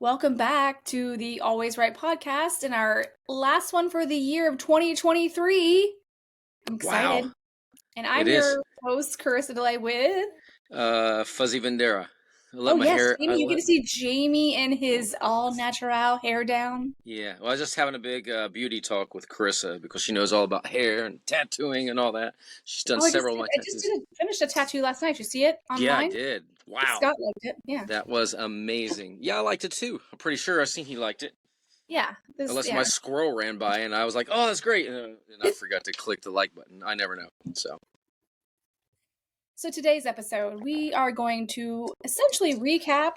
Welcome back to the Always Right podcast and our last one for the year of 2023. I'm excited. Wow, And it I'm is. your host, Carissa Delay with. Fuzzy Vendera. I let Oh, my yes, hair. I Jamie. You get let. to see Jamie in his all natural hair down. Yeah. Well, I was just having a big beauty talk with Carissa because she knows all about hair and tattooing and all that. She's done Oh, I just several of did, my I just tattoos. did finished a tattoo last night. You see it Yeah, I online? did. Wow, Scott liked it. Yeah. that was amazing. Yeah, I liked it too. I'm pretty sure I seen he liked it. Yeah. Unless my Yeah. squirrel ran by and I was like, "Oh, that's great," and I forgot to click the like button. I never know. So today's episode, we are going to essentially recap,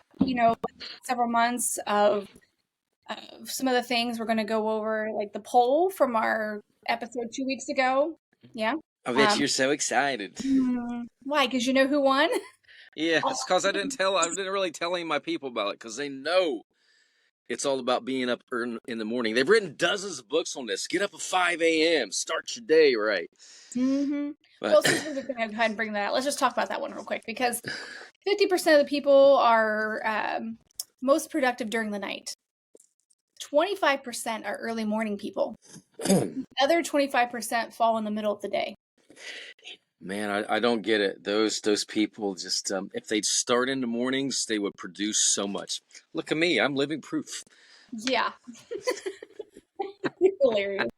several months of some of the things we're going to go over, like the poll from our episode 2 weeks ago. Yeah. I bet Um, you're so excited. why? Because you know who won? Yeah, it's because I didn't really tell any of my people about it because they know it's all about being up in the morning. They've written dozens of books on this. Get up at 5 a.m. Start your day right. Well, But since we're just going to go ahead and bring that out, let's just talk about that one real quick because 50% of the people are most productive during the night. 25% are early morning people. The other 25% fall in the middle of the day. man, I don't get it. Those people just if they'd start in the mornings, they would produce so much. Look at me, I'm living proof. Yeah. You're hilarious.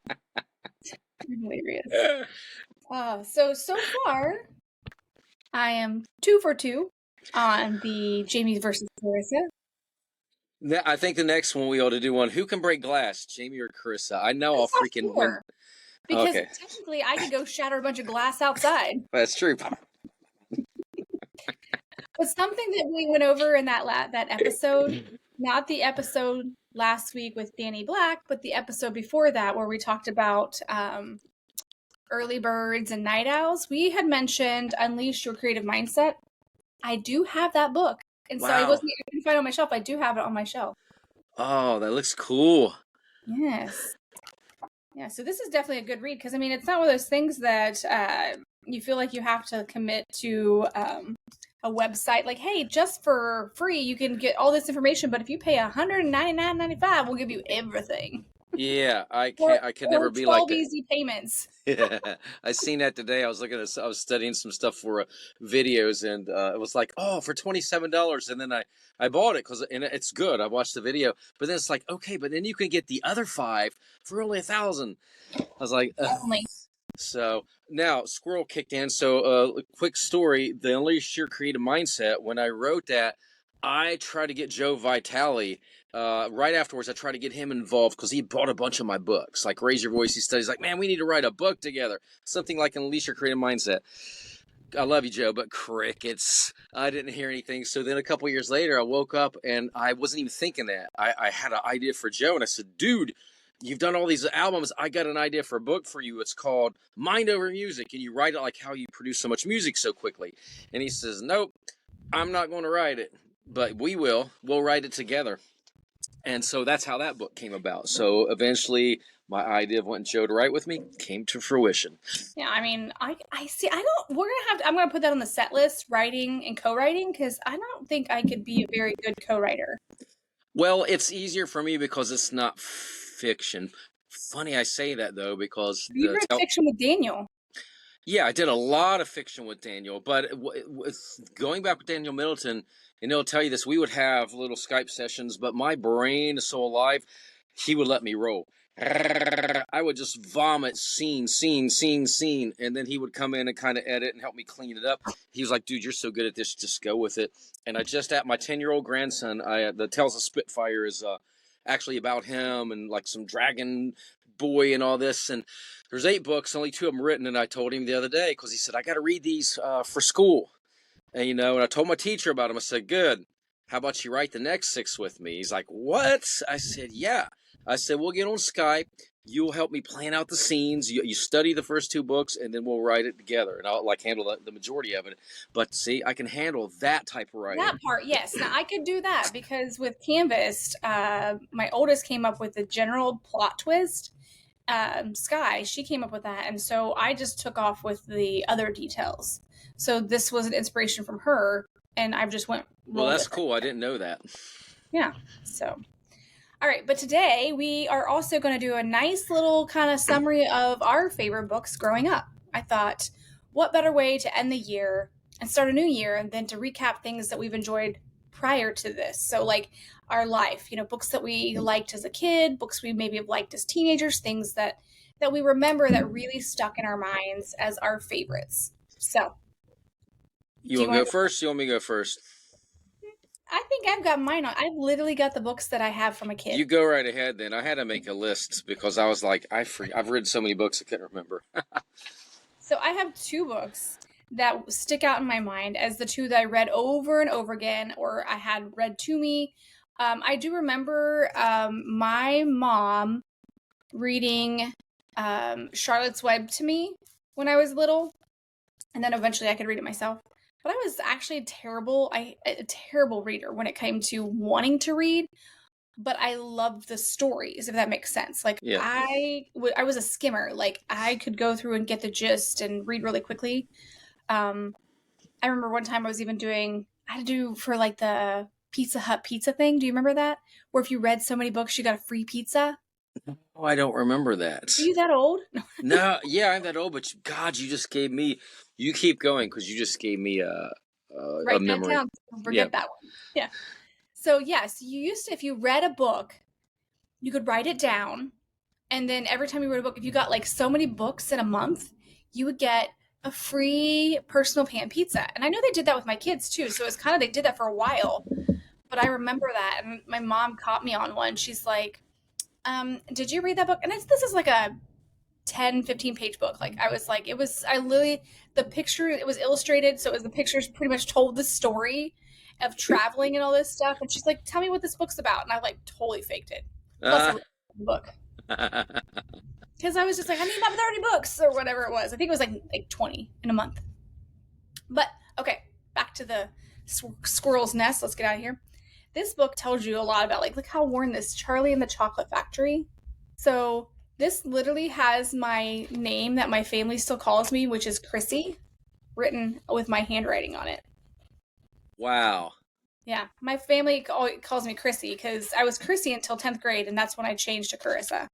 You're hilarious. So far, I am 2 for 2 on the Jamie versus Carissa. I think the next one we ought to do one. Who can break glass, Jamie or Carissa? I know I'll That's not freaking win. fair because Okay, technically I could go shatter a bunch of glass outside. that's true. But something that we went over in that episode, not the episode last week with Danny Black, but the episode before that where we talked about early birds and night owls, we had mentioned Unleash Your Creative Mindset. I do have that book. And so I Wow. couldn't find it on my shelf. I do have it on my shelf. Oh, that looks cool. Yes. Yeah, so this is definitely a good read because, I mean, it's not one of those things that you feel like you have to commit to a website like, hey, just for free, you can get all this information, but if you pay $199.95, we'll give you everything. Yeah, I Or, can't. I could or never be 12 like that. easy payments. Yeah, I seen that today. I was looking at, I was studying some stuff for videos, and it was like, oh, for $27, and then I bought it and it's good. I watched the video, but then it's like, okay, but then you can get the other five for only 1,000. I was like, ugh. Only. So now Squirrel kicked in. So quick story: the Unleash Your Creative Mindset. When I wrote that, I tried to get Joe Vitale. Right afterwards, I tried to get him involved because he bought a bunch of my books, like Raise Your Voice. He studies like, man, we need to write a book together, something like Unleash Your Creative Mindset. I love you, Joe, but crickets. I didn't hear anything. So then a couple years later, I woke up and I wasn't even thinking that. I had an idea for Joe, and I said, dude, you've done all these albums. I got an idea for a book for you. It's called Mind Over Music, and you write it like how you produce so much music so quickly. And he says, nope, I'm not going to write it, but we will. We'll write it together. And so that's how that book came about. So eventually, my idea of wanting Joe to write with me came to fruition. Yeah, I mean, I see. I'm gonna put that on the set list, writing and co-writing, because I don't think I could be a very good co-writer. Well, it's easier for me because it's not fiction. Funny I say that though, because You read fiction with Daniel. yeah, I did a lot of fiction with Daniel, but with going back with Daniel Middleton, and he'll tell you this, we would have little Skype sessions, but my brain is so alive, he would let me roll. I would just vomit scene, and then he would come in and kind of edit and help me clean it up. He was like, dude, you're so good at this, just go with it. And I just, at my 10-year-old grandson, the Tales of Spitfire is actually about him and like some dragon boy and all this, and there's 8 books, only 2 of them written, and I told him the other day, because he said, I got to read these for school. And, and I told my teacher about them. I said, good. How about you write the next 6 with me? He's like, what? I said, yeah. I said, we'll get on Skype. You'll help me plan out the scenes. You study the first 2 books, and then we'll write it together. And I'll handle the majority of it. But see, I can handle that type of writing. That part, yes. Now I could do that because with Canvas, my oldest came up with the general plot twist. Sky, she came up with that, and so I just took off with the other details. So this was an inspiration from her, and I've just went. Well, that's cool. I didn't know that. Yeah. So, all right. But today we are also going to do a nice little kind of summary of our favorite books growing up. I thought, what better way to end the year and start a new year than to recap things that we've enjoyed prior to this? So, like our life, books that we liked as a kid, books we maybe have liked as teenagers, things that we remember that really stuck in our minds as our favorites. So, You do you want to go want to? first? You want me to go first? I think I've got mine on. I've literally got the books that I have from a kid. You go right ahead then. I had to make a list because I was like, I've read so many books I couldn't remember. So I have two books that stick out in my mind as the two that I read over and over again, or I had read to me. I do remember my mom reading Charlotte's Web to me when I was little, and then eventually I could read it myself. But I was actually a terrible reader when it came to wanting to read. But I loved the stories, if that makes sense. Like Yeah. I was a skimmer. Like I could go through and get the gist and read really quickly. I remember one time I had to do for like the Pizza Hut pizza thing. Do you remember that? Where if you read so many books, you got a free pizza. Oh, I don't remember that. Are you that old? No, yeah, I'm that old, but God, you just gave me. You keep going because you just gave me a Write that memory. down. Forget that one. Yeah. So yes, you used to, if you read a book, you could write it down, and then every time you read a book, if you got like so many books in a month, you would get a free personal pan pizza. And I know they did that with my kids too. So it's kind of, they did that for a while. But I remember that. And my mom caught me on one. She's like, did you read that book? And this is like a 10-15 page book. Like I literally, the picture, it was illustrated. So the pictures pretty much told the story of traveling and all this stuff. And she's like, tell me what this book's about. And I like totally faked it. Plus I read the book. Because I was just like, I need about 30 books or whatever it was. I think it was like 20 in a month. But okay, back to the squirrel's nest. Let's get out of here. This book tells you a lot about like, look how worn this Charlie and the Chocolate Factory. So this literally has my name that my family still calls me, which is Chrissy, written with my handwriting on it. Wow. Yeah, my family calls me Chrissy because I was Chrissy until 10th grade, and that's when I changed to Carissa.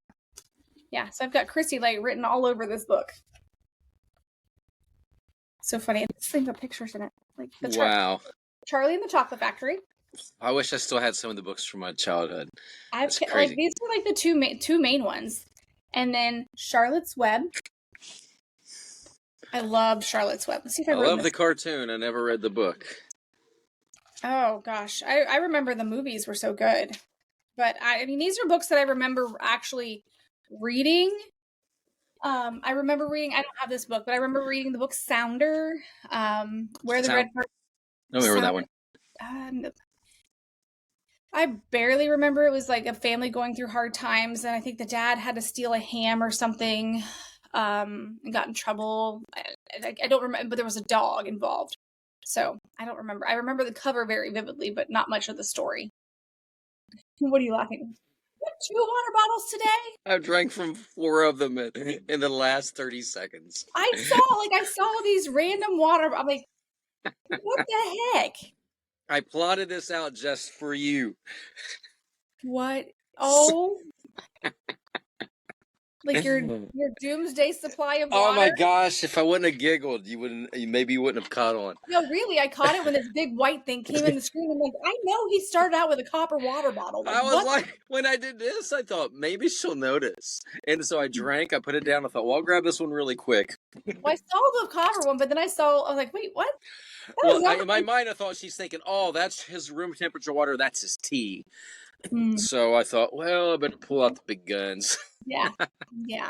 Yeah, so I've got Chrissy like written all over this book. So funny. This thing got pictures in it. Like the Wow. Charlie and the Chocolate Factory. I wish I still had some of the books from my childhood. That's Like crazy. these are like the two main ones, and then Charlotte's Web. I love Charlotte's Web. Let's see if I love the cartoon. I never read the book. Oh gosh, I remember the movies were so good, but I mean these are books that I remember actually reading. I remember reading. I don't have this book, but I remember reading the book Sounder. Where the Red Bird. I don't remember that one. I barely remember. It was like a family going through hard times, and I think the dad had to steal a ham or something, and got in trouble. I don't remember, but there was a dog involved. So I don't remember. I remember the cover very vividly, but not much of the story. What are you laughing? You have 2 water bottles today? I've drank from 4 of them in the last 30 seconds. I saw these random water. I'm like, what the heck? I plotted this out just for you. What? Oh. Like your doomsday supply of water? Oh my gosh, if I wouldn't have giggled, you wouldn't have caught on. No, really, I caught it when this big white thing came in the screen. I'm like, I know he started out with a copper water bottle. Like, I was like, when I did this, I thought maybe she'll notice. And so I drank, I put it down, I thought, well, I'll grab this one really quick. Well, I saw the copper one, but then I was like, wait, what? Well, in my mind, I thought she's thinking, oh, that's his room temperature water, that's his tea. So I thought, well, I better pull out the big guns. Yeah.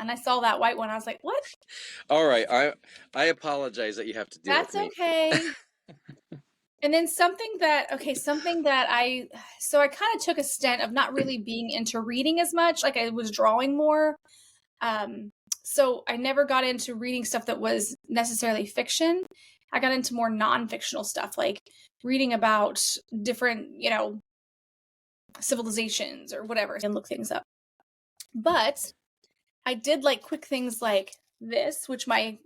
And I saw that white one. I was like, what? All right. I apologize that you have to deal with me. That's okay. And then something that I kind of took a stint of not really being into reading as much. Like I was drawing more. So I never got into reading stuff that was necessarily fiction. I got into more non-fictional stuff, like reading about different, civilizations or whatever, and look things up. But I did like quick things like this, which my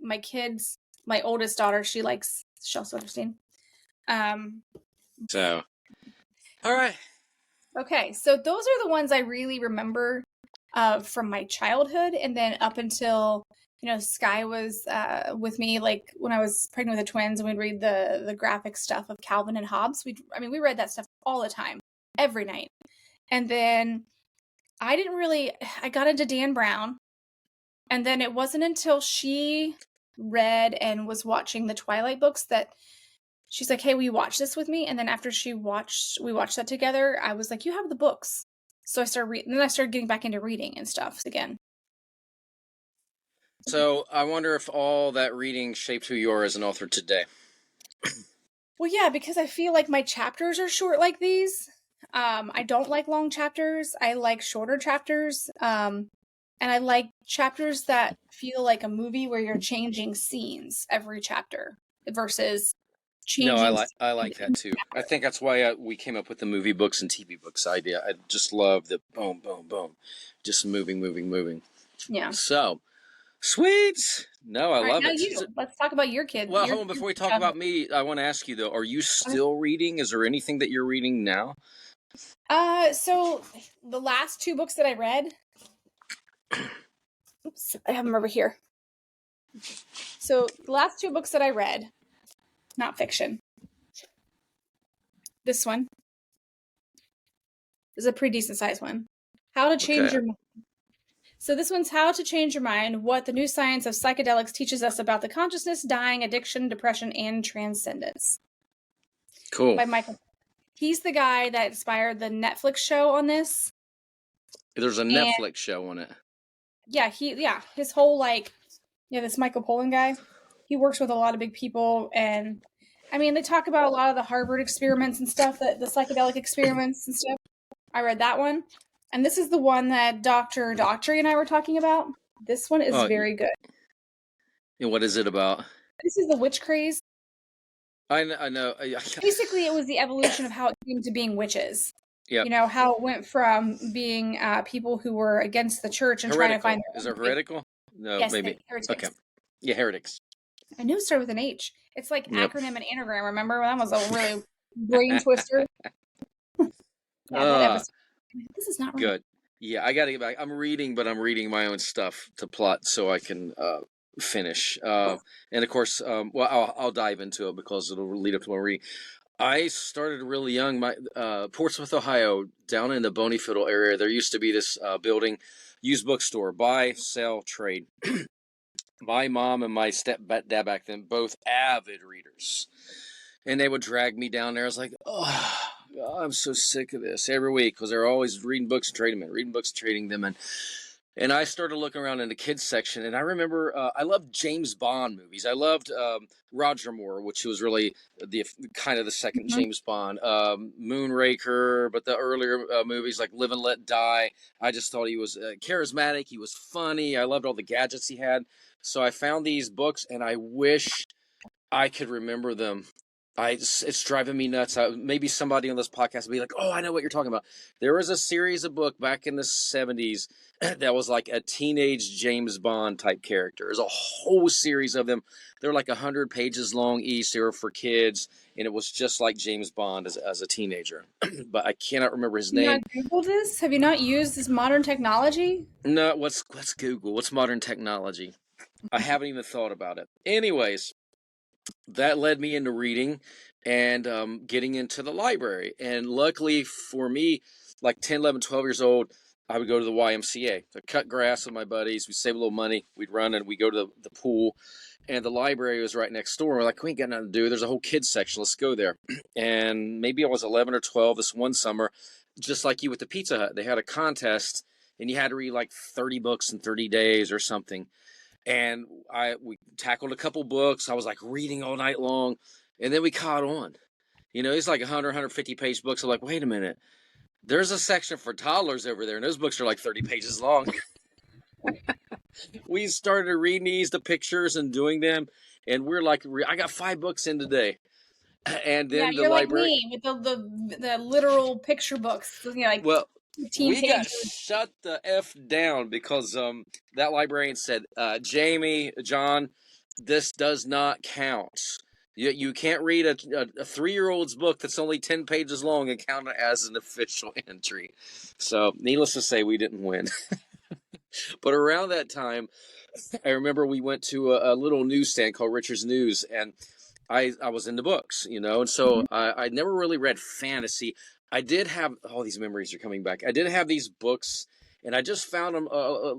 oldest daughter, she also understands. So, all right. Okay, so those are the ones I really remember from my childhood, and then up until Sky was with me, like when I was pregnant with the twins, and we'd read the graphic stuff of Calvin and Hobbes. We read that stuff all the time, every night. And then I got into Dan Brown, and then it wasn't until she read and was watching the Twilight books that she's like, "Hey, will you watch this with me?" And then after we watched that together, I was like, "You have the books." So I started reading. Then I started getting back into reading and stuff again. So I wonder if all that reading shaped who you are as an author today. Well, yeah, because I feel like my chapters are short like these. I don't like long chapters. I like shorter chapters. And I like chapters that feel like a movie where you're changing scenes every chapter versus No, changing. I like that too. I think that's why we came up with the movie books and TV books idea. I just love the boom, boom, boom, just moving, moving, moving. Yeah. So sweet. No, I All right, love now it. you. Let's talk about your kid. Well, hold on. Before we talk about me, I want to ask you though: are you still reading? Is there anything that you're reading now? So the last two books that I read. Oops, I have them over here. So the last two books that I read, not fiction. This one is a pretty decent sized one. How to Change Your Mind. So this one's How to Change Your Mind, What the New Science of Psychedelics Teaches Us About the Consciousness, Dying, Addiction, Depression, and Transcendence. Cool. By Michael. He's the guy that inspired the Netflix show on this. There's a Netflix show on it. Yeah, his whole this Michael Pollan guy, he works with a lot of big people, and they talk about a lot of the Harvard experiments and stuff, the psychedelic experiments and stuff. I read that one, and this is the one that Dr. Daughtry and I were talking about. This one is very good. And what is it about? This is the witch craze. I know. Basically, it was the evolution of how it came to being witches. Yeah. How it went from being people who were against the church and heretical. trying to find. Is it heretical? No, yes, maybe. Heretics. Okay. Yeah, heretics. I knew it started with an H. It's like acronym and anagram. Remember that was a really brain twister. That episode. This is not right. Good. Yeah, I got to get back. I'm reading, but I'm reading my own stuff to plot so I can finish. And of course, I'll dive into it because it'll lead up to my reading. I started really young. My Portsmouth, Ohio, down in the Boneyfiddle area, there used to be this building, used bookstore, buy, sell, trade. My mom and my stepdad back then, both avid readers. And they would drag me down there. I was like, oh, I'm so sick of this every week because they're always reading books and trading them, reading books and trading them. And I started looking around in the kids section, and I remember I loved James Bond movies. I loved Roger Moore, which was really the second James Bond. Moonraker, but the earlier movies like Live and Let Die. I just thought he was charismatic. He was funny. I loved all the gadgets he had. So I found these books, and I wish I could remember them. It's driving me nuts. Maybe somebody on this podcast will be like, "Oh, I know what you're talking about." There was a series of book back in the 70s that was like a teenage James Bond type character. There's a whole series of them. They're like 100 pages long each. They were for kids, and it was just like James Bond as a teenager. But I cannot remember his name. Have you not Googled this? Have you not used this modern technology? No, let's Google. What's modern technology? I haven't even thought about it. Anyways, that led me into reading and getting into the library. And luckily for me, like 10, 11, 12 years old, I would go to the YMCA to cut grass with my buddies. We'd save a little money. We'd run and we'd go to the pool. And the library was right next door. We're like, we ain't got nothing to do. There's a whole kids section. Let's go there. And maybe I was 11 or 12 this one summer, just like you with the Pizza Hut. They had a contest, and you had to read like 30 books in 30 days or something. And we tackled a couple books. I was like reading all night long, and then we caught on. It's like 100, 150 page books. I'm like, wait a minute. There's a section for toddlers over there, and those books are like 30 pages long. We started reading the pictures and doing them, and we're like, I got 5 books in today. And then you're like me with the literal picture books. Well, we got shut the F down because that librarian said, Jamie, John, this does not count. You can't read a 3-year-old's book that's only 10 pages long and count it as an official entry. So, needless to say, we didn't win. But around that time, I remember we went to a little newsstand called Richard's News, and I was into books, and so Mhm. I never really read fantasy. I did have all these memories are coming back. I did have these books, and I just found them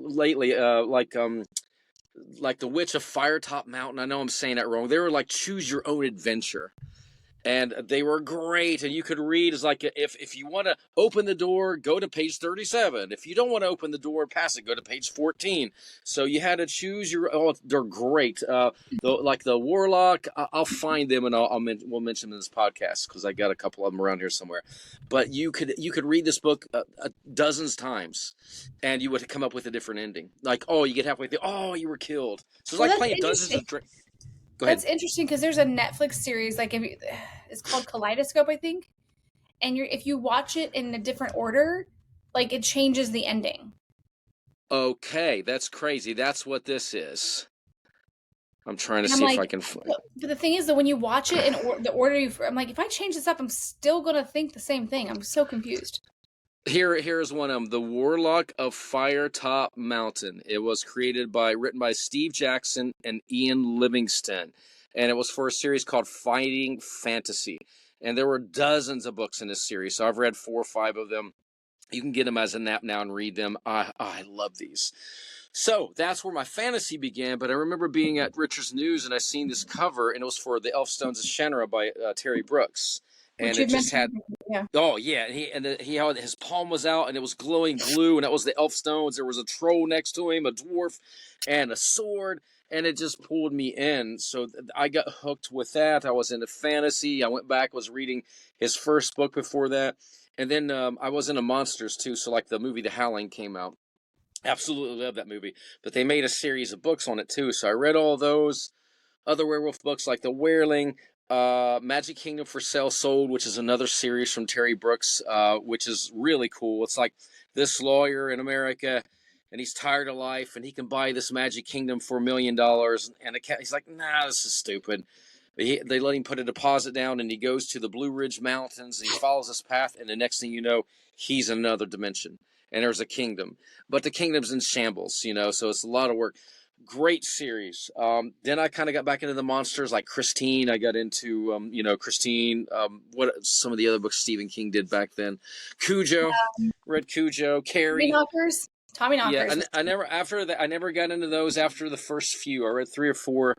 lately, like The Witch of Firetop Mountain. I know I'm saying that wrong. They were like choose your own adventure, and they were great. And you could read as like if you want to open the door, go to page 37. If you don't want to open the door and pass it, go to page 14. So you had to choose your. Oh, they're great. Like the Warlock, I'll find them and we'll mention them in this podcast because I got a couple of them around here somewhere. But you could read this book dozens times, and you would come up with a different ending. Like, oh, you get halfway through, oh, you were killed. So it's Well, like that's playing Dungeons interesting. and Dragons. Go ahead. That's interesting because there's a Netflix series, like it's called Kaleidoscope, I think. And if you watch it in a different order, like it changes the ending. Okay, that's crazy. That's what this is. I'm trying to And I'm see if like, I can find. but the thing is that when you watch it in the order I'm like, if I change this up, I'm still gonna think the same thing. I'm so confused. Here's one of them. The Warlock of Firetop Mountain. It was written by Steve Jackson and Ian Livingston, and it was for a series called Fighting Fantasy. And there were dozens of books in this series, so I've read 4 or 5 of them. You can get them as a nap now and read them. I love these. So that's where my fantasy began. But I remember being at Richard's News and I seen this cover, and it was for The Elfstones of Shannara by Terry Brooks, and Which it you've just had. mentioned, yeah. Oh yeah, he had his palm was out and it was glowing glue, and that was the Elfstones. There was a troll next to him, a dwarf, and a sword, and it just pulled me in. So I got hooked with that. I was into fantasy. I went back, was reading his first book before that, and then I was into monsters too. So like the movie The Howling came out. Absolutely love that movie, but they made a series of books on it too. So I read all those other werewolf books like The Wereling, Magic Kingdom for Sale Sold, which is another series from Terry Brooks, which is really cool. It's like this lawyer in America, and he's tired of life, and he can buy this Magic Kingdom for $1 million, and he's like, nah, this is stupid. They let him put a deposit down, and he goes to the Blue Ridge Mountains, and he follows this path, and the next thing you know, he's in another dimension, and there's a kingdom. But the kingdom's in shambles, so it's a lot of work. Great series. Then I kind of got back into the monsters, like Christine. I got into, Christine. What some of the other books Stephen King did back then. Cujo, read Cujo. Tommy Carrie. Knockers. Tommy Yeah, Knockers. I never after that. I never got into those after the first few. I read 3 or 4,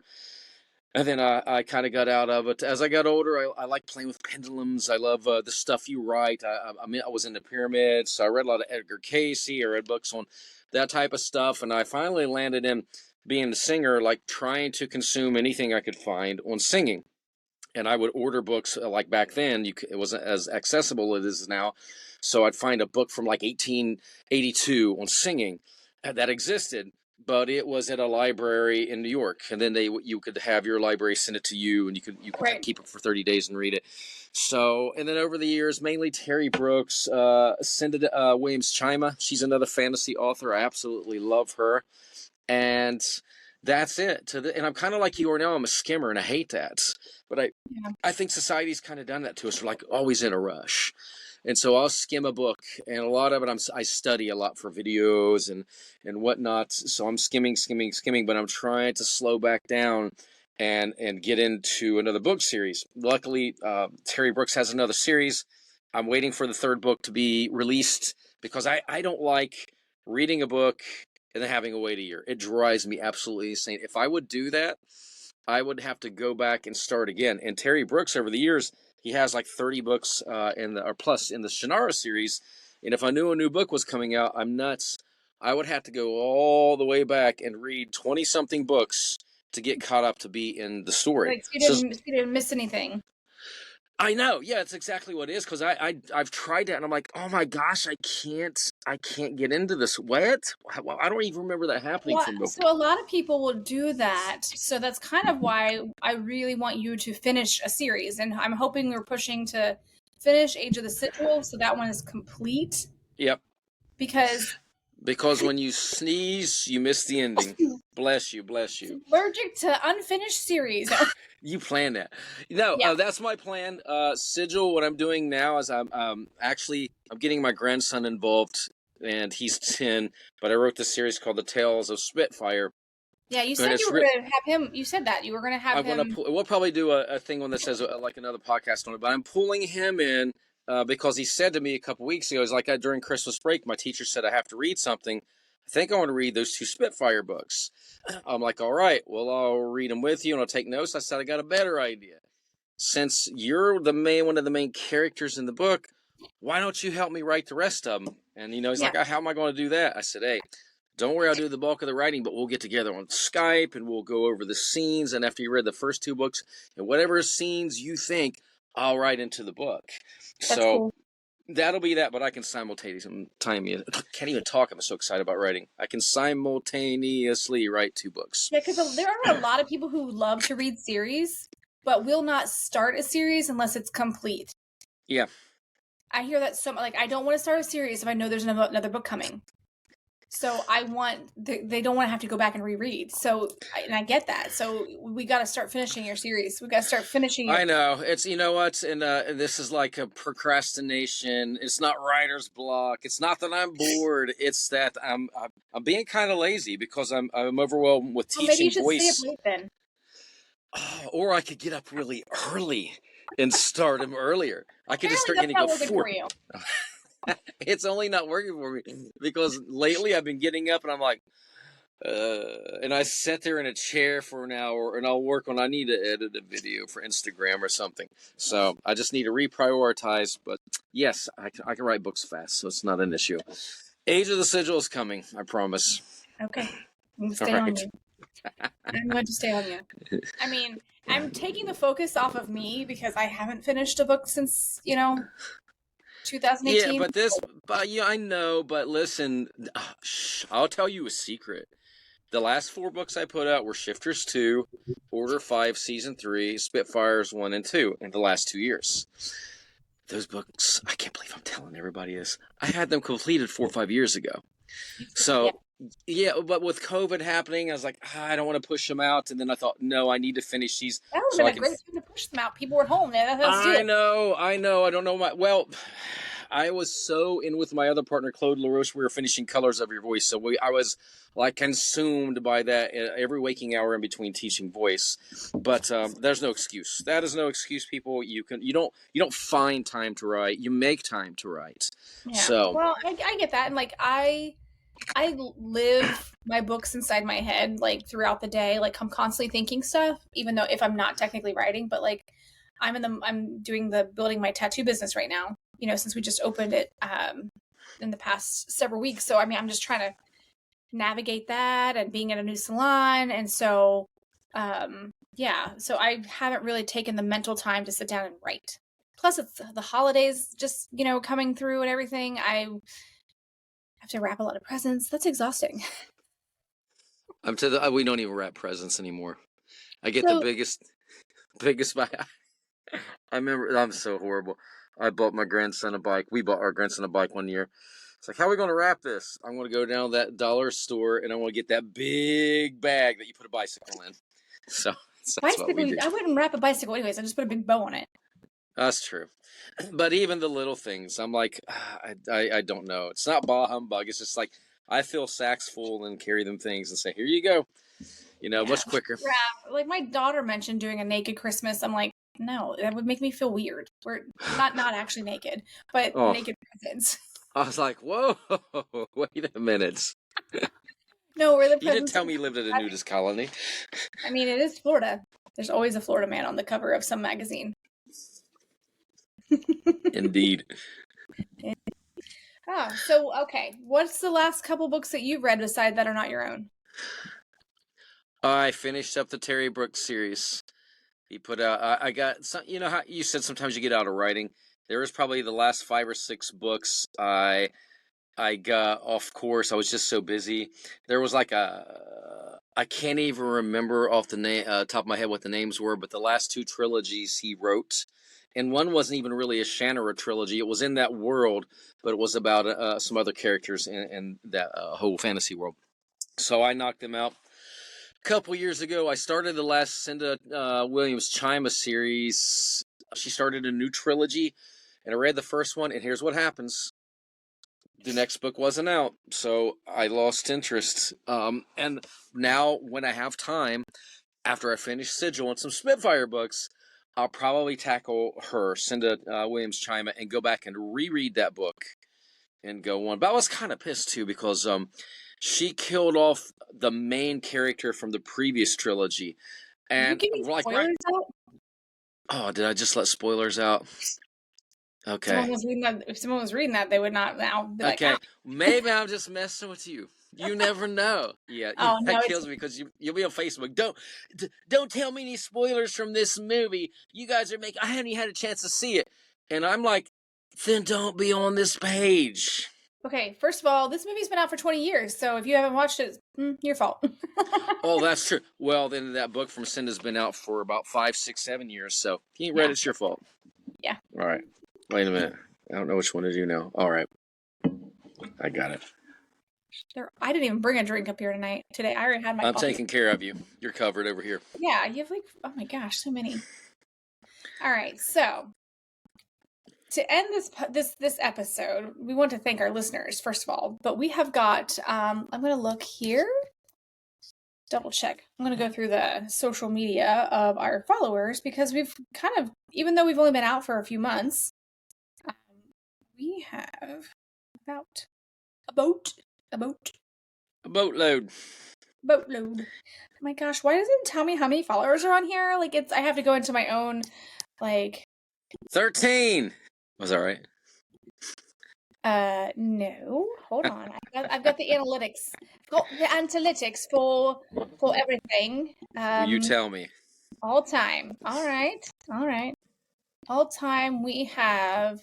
and then I kind of got out of it. As I got older, I like playing with pendulums. I love the stuff you write. I was into pyramids, so I read a lot of Edgar Casey. I read books on that type of stuff, and I finally landed in being a singer, like trying to consume anything I could find on singing. And I would order books like back then. It wasn't as accessible as it is now. So I'd find a book from like 1882 on singing that existed, but it was at a library in New York. And then you could have your library send it to you, and you could Right. keep it for 30 days and read it. So, and then over the years, mainly Terry Brooks, Cinda Williams Chima. She's another fantasy author. I absolutely love her. And that's it. And I'm kind of like you are now. I'm a skimmer, and I hate that. But Yeah. I think society's kind of done that to us. We're like always in a rush. And so I'll skim a book, and a lot of it I study a lot for videos and whatnot. So I'm skimming, but I'm trying to slow back down and get into another book series. Luckily, Terry Brooks has another series. I'm waiting for the 3rd book to be released because I don't like reading a book and then having to wait a year. It drives me absolutely insane. If I would do that, I would have to go back and start again. And Terry Brooks, over the years, he has like 30 books plus in the Shannara series. And if I knew a new book was coming out, I'm nuts. I would have to go all the way back and read 20-something books to get caught up to be in the story. Like you didn't miss anything. I know, yeah, it's exactly what it is, because I've tried that, and I'm like, oh my gosh, I can't get into this. What? Well, I don't even remember that happening from before. So a lot of people will do that. So that's kind of why I really want you to finish a series, and I'm hoping we're pushing to finish Age of the Sigil, so that one is complete. Yep. Because when you sneeze, you miss the ending. Bless you, bless you. Allergic to unfinished series. You plan that. No, Yeah. that's my plan. Sigil, what I'm doing now is I'm getting my grandson involved, and he's 10. But I wrote this series called The Tales of Spitfire, Yeah, you and said you it's were going to have him. You said that you were going to have I'm gonna him. we'll probably do a thing on that says like another podcast on it. But I'm pulling him in because he said to me a couple weeks ago, he's like, during Christmas break, my teacher said I have to read something. I think I want to read those 2 Spitfire books. I'm like, all right, well, I'll read them with you and I'll take notes. I said, I got a better idea. Since you're one of the main characters in the book, why don't you help me write the rest of them? And he's like, how am I going to do that? I said, hey, don't worry, I'll do the bulk of the writing, but we'll get together on Skype and we'll go over the scenes. And after you read the first 2 books, and whatever scenes you think, I'll write into the book. That's so cool. That'll be that, but I can simultaneously. I can't even talk. I'm so excited about writing. I can simultaneously write 2 books. Yeah, because there are a lot of people who love to read series, but will not start a series unless it's complete. Yeah. I hear that so much. Like, I don't want to start a series if I know there's another book coming. So I want they don't want to have to go back and reread. So I get that. So we got to start finishing your series. We got to start finishing. I know it's what, and this is like a procrastination. It's not writer's block. It's not that I'm bored. It's that I'm being kind of lazy because I'm overwhelmed with teaching maybe you should voice. stay up late then. Or I could get up really early and start them earlier. I could just start getting up 4. It's only not working for me because lately I've been getting up and I'm like, and I sit there in a chair for an hour and I'll work on. I need to edit a video for Instagram or something. So I just need to reprioritize. But yes, I can write books fast, so it's not an issue. Age of the Sigil is coming. I promise. Okay, I'm stay on you. I'm going to stay on you. I mean, I'm taking the focus off of me because I haven't finished a book since 2018. Yeah, I know, but listen, I'll tell you a secret. The last 4 books I put out were Shifters 2, Order 5, Season 3, Spitfires 1 and 2 in the last 2 years. Those books, I can't believe I'm telling everybody this. I had them completed 4 or 5 years ago. So, yeah, but with COVID happening, I was like, I don't want to push them out. And then I thought, no, I need to finish these. That would have been a great time to push them out. People were at home. I know. I don't know I was so in with my other partner, Claude LaRoche. We were finishing Colors of Your Voice. So I was like consumed by that every waking hour in between teaching voice. But there's no excuse. That is no excuse, people. You don't find time to write. You make time to write. Yeah. So well, I get that. And like I live my books inside my head like throughout the day. Like I'm constantly thinking stuff, even though if I'm not technically writing, but like I'm doing the building my tattoo business right now. Since we just opened it in the past several weeks. So, I mean, I'm just trying to navigate that and being at a new salon. And so, so I haven't really taken the mental time to sit down and write. Plus, it's the holidays just, coming through and everything. I have to wrap a lot of presents. That's exhausting. we don't even wrap presents anymore. I get the biggest buy. I remember, I'm so horrible. I bought my grandson a bike. We bought our grandson a bike one year. It's like, how are we going to wrap this? I'm going to go down to that dollar store and I want to get that big bag that you put a bicycle in. So that's what we do. I wouldn't wrap a bicycle anyways. I just put a big bow on it. That's true. But even the little things, I'm like, I don't know. It's not bah humbug. It's just like, I fill sacks full and carry them things and say, here you go. Much quicker. Yeah. Like my daughter mentioned doing a naked Christmas. I'm like, no, that would make me feel weird. We're not actually naked, but naked presents. I was like, whoa, wait a minute. No, we're the presents. You didn't tell me you lived at a nudist colony. I mean, it is Florida. There's always a Florida man on the cover of some magazine. Indeed. So, okay. What's the last couple books that you've read beside that are not your own? I finished up the Terry Brooks series. He put out, I got some, how you said sometimes you get out of writing. There was probably the last 5 or 6 books I got off course. I was just so busy. There was like I can't even remember off the top of my head what the names were, but the last 2 trilogies he wrote, and one wasn't even really a Shannara trilogy. It was in that world, but it was about some other characters in that whole fantasy world. So I knocked them out. couple years ago, I started the last Cinda Williams Chima series. She started a new trilogy, and I read the first one, and here's what happens. The next book wasn't out, so I lost interest. And now, when I have time, after I finish Sigil and some Spitfire books, I'll probably tackle her, Cinda Williams Chima, and go back and reread that book and go on. But I was kind of pissed, too, because she killed off the main character from the previous trilogy. Are you And giving like, spoilers out? oh, did I just let spoilers out? Okay. If someone was reading that, they would not now be like, Okay. ah. Maybe I'm just messing with you. You never know. Yeah, Oh, no, that it's kills me because you'll be on Facebook. Don't tell me any spoilers from this movie. You guys are making. I haven't even had a chance to see it, and I'm like, then don't be on this page. okay. First of all, this movie's been out for 20 years, so if you haven't watched it, your fault. Oh, that's true. Well, then that book from Cinda's been out for about 5, 6, 7 years. So if you ain't read Yeah. it's your fault. Yeah. All right. Wait a minute. I don't know which one to do now. All right. I got it. I didn't even bring a drink up here today. I already had my I'm coffee. taking care of you. You're covered over here. Yeah, you have like, oh my gosh, so many. All right, so to end this episode, we want to thank our listeners first of all, but we have got. I'm going to look here. Double check. I'm going to go through the social media of our followers because we've kind of, even though we've only been out for a few months, we have about a boatload. Boatload. Oh my gosh, why doesn't it tell me how many followers are on here? Like I have to go into my own 13. Was that right? No. Hold on. I've got the analytics. I've got the analytics for everything. Will you tell me? All time. All right. All time we have,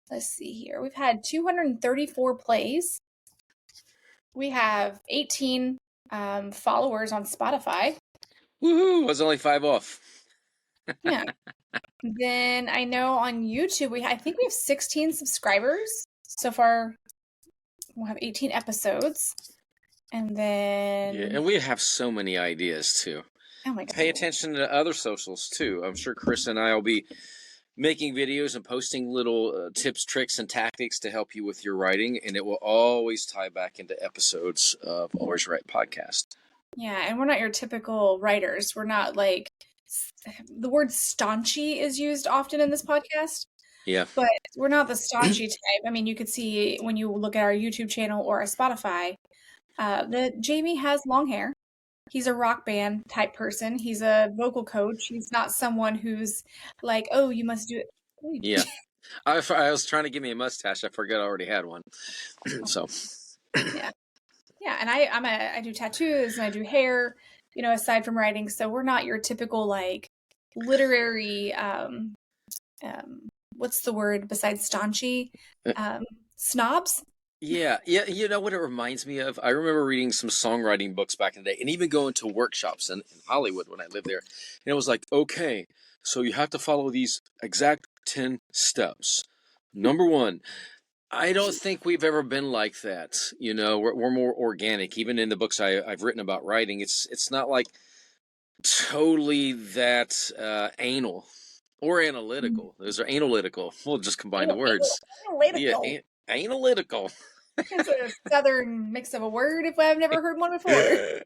let's see here. We've had 234 plays. We have 18 followers on Spotify. Woohoo! I was only 5 off. Yeah. Then I know on YouTube I think we have 16 subscribers so far. We'll have 18 episodes, and then and we have so many ideas too. Oh my god! Pay attention to other socials too. I'm sure Chris and I will be making videos and posting little tips, tricks, and tactics to help you with your writing, and it will always tie back into episodes of Always Right podcast. Yeah, and we're not your typical writers. We're not like the word staunchy is used often in this podcast. Yeah. But we're not the staunchy type. I mean, you could see when you look at our YouTube channel or our Spotify, that Jamie has long hair. He's a rock band type person. He's a vocal coach. He's not someone who's like, oh, you must do it. Yeah. I was trying to give me a mustache. I forgot I already had one. So. Yeah. Yeah, and I do tattoos and I do hair, aside from writing. So we're not your typical like literary what's the word besides staunchy? Snobs? Yeah. You know what it reminds me of? I remember reading some songwriting books back in the day and even going to workshops in Hollywood when I lived there. And it was like, okay, so you have to follow these exact 10 steps. Number 1, I don't think we've ever been like that. We're more organic. Even in the books I've written about writing, it's not like totally that anal. Or analytical. Those are analytical. We'll just combine the words. Analytical. Yeah, analytical. It's a southern mix of a word if I've never heard one before.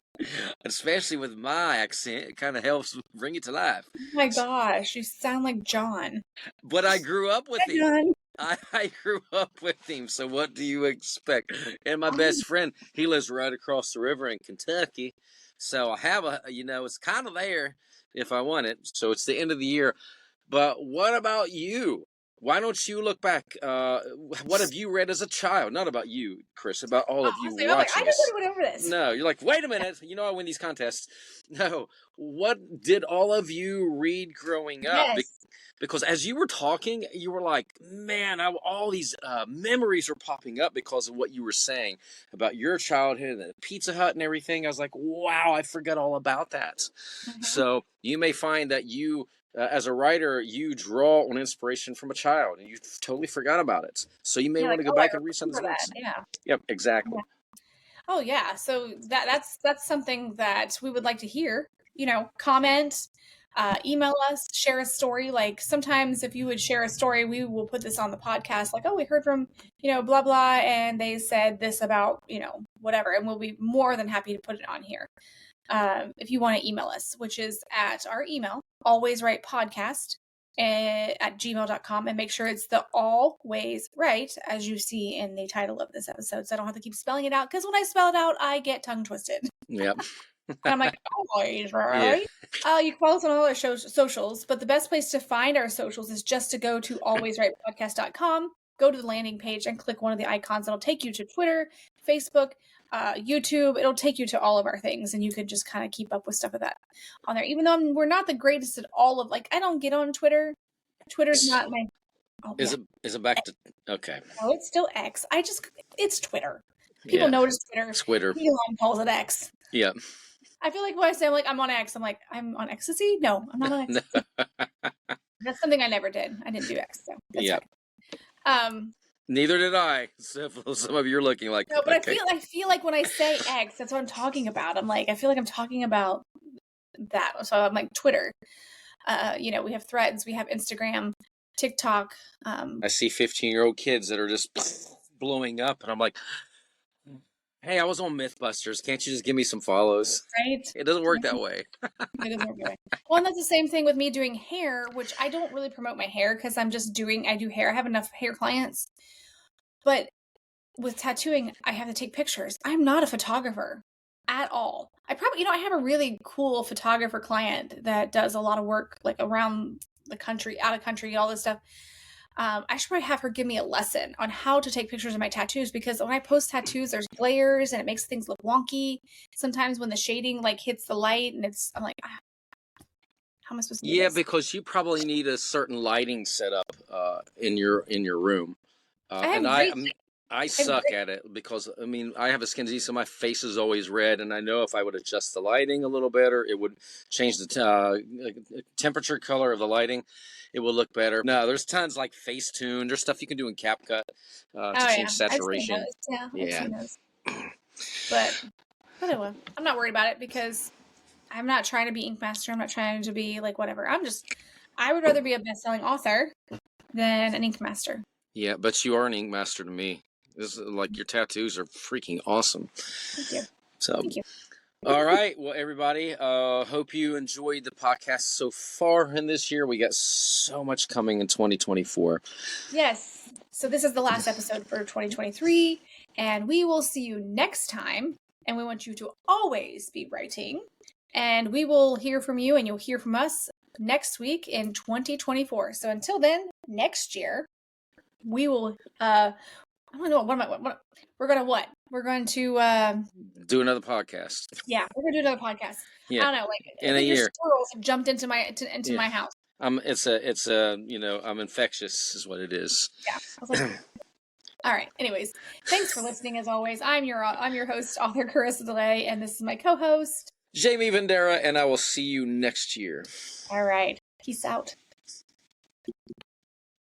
Especially with my accent, it kind of helps bring it to life. Oh my gosh, you sound like John. But I grew up with him. John. I grew up with him, so what do you expect? And my best friend, he lives right across the river in Kentucky. So I have it's kind of there if I want it. So it's the end of the year. But what about you? Why don't you look back? What have you read as a child? Not about you, Chris, about all of you watching I just went over this. No, you're like, wait a minute. I win these contests. No. What did all of you read growing up? Yes. Because as you were talking, you were like, man, all these memories are popping up because of what you were saying about your childhood and the Pizza Hut and everything. I was like, wow, I forgot all about that. Mm-hmm. So you may find that you, as a writer, you draw on inspiration from a child and you totally forgot about it. So you may want to go back and read some of those. Yeah. Yep, exactly. Yeah. Oh yeah. So that's something that we would like to hear. Comment, email us, share a story. Like sometimes if you would share a story, we will put this on the podcast. Like, oh, we heard from, blah blah, and they said this about, whatever, and we'll be more than happy to put it on here. If you want to email us, which is at our email, alwaysrightpodcast at gmail.com, and make sure it's the always right as you see in the title of this episode, so I don't have to keep spelling it out, because when I spell it out I get tongue twisted. Yep. And I'm like, always Yeah. right. You can follow us on all our socials, but the best place to find our socials is just to go to alwaysrightpodcast.com, go to the landing page and click one of the icons. It'll take you to Twitter, Facebook, YouTube. It'll take you to all of our things, and you can just kind of keep up with stuff of that on there. Even though we're not the greatest at all of, like, I don't get on Twitter. Twitter's not my. Oh, Is it back to okay? No, it's still X. It's Twitter. People notice Twitter. Twitter. Elon calls it X. Yeah. I feel like when I say I'm on X, I'm like, I'm on ecstasy? No, I'm not on X. That's something I never did. I didn't do X, so that's fine. Neither did I. So some of you are looking like, no, but okay. I feel like when I say X, that's what I'm talking about. I feel like I'm talking about that. So I'm like Twitter. We have Threads, we have Instagram, TikTok. I see 15-year-old kids that are just blowing up, and I'm like, hey, I was on MythBusters. Can't you just give me some follows? Right? It doesn't work that way. It doesn't work that way. Well, and that's the same thing with me doing hair, which I don't really promote my hair because I do hair. I have enough hair clients. But with tattooing, I have to take pictures. I'm not a photographer at all. I have a really cool photographer client that does a lot of work, like around the country, out of country, all this stuff. I should probably have her give me a lesson on how to take pictures of my tattoos, because when I post tattoos, there's glares and it makes things look wonky. Sometimes when the shading hits the light, and I'm like, how am I supposed to do this? Because you probably need a certain lighting setup in your room. I suck at it because I have a skin disease, so my face is always red, and I know if I would adjust the lighting a little better, it would change the temperature color of the lighting. It will look better. No, there's tons like Facetune. There's stuff you can do in CapCut to change saturation. I've seen those. But anyway, I'm not worried about it because I'm not trying to be Ink Master. I'm not trying to be like whatever. I would rather be a best-selling author than an Ink Master. Yeah, but you are an Ink Master to me. This is like, your tattoos are freaking awesome. Thank you. So, thank you. All right. Well, everybody, hope you enjoyed the podcast so far in this year. We got so much coming in 2024. Yes. So this is the last episode for 2023, and we will see you next time. And we want you to always be writing, and we will hear from you, and you'll hear from us next week in 2024. So until then, next year, we will, I don't know, we're going to do another podcast. Yeah, we're gonna do another podcast. Yeah. I don't know, in a year. Squirrels have jumped into my my house. It's I'm infectious is what it is. Yeah. I was like, all right. Anyways, thanks for listening. As always, I'm your host, author Carissa DeLay, and this is my co-host Jamie Vendera, and I will see you next year. All right. Peace out.